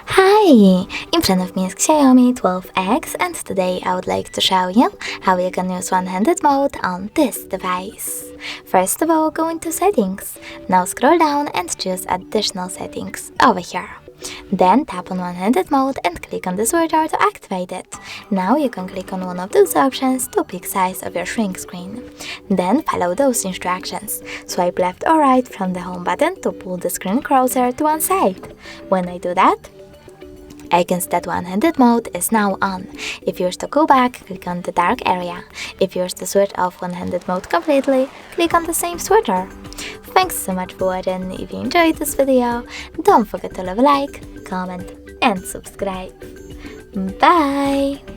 Hi! In front of me is Xiaomi 12X, and today I would like to show you how you can use one-handed mode on this device. First of all, go into settings. Now scroll down and choose additional settings over here. Then tap on one-handed mode and click on the switcher to activate it. Now you can click on one of those options to pick size of your shrink screen. Then follow those instructions. Swipe left or right from the home button to pull the screen closer to one side. When I do that, I can see that one-handed mode is now on. If you wish to go back, click on the dark area. If you wish to switch off one-handed mode completely, click on the same switcher. Thanks so much for watching. If you enjoyed this video, don't forget to leave a like, comment and subscribe. Bye!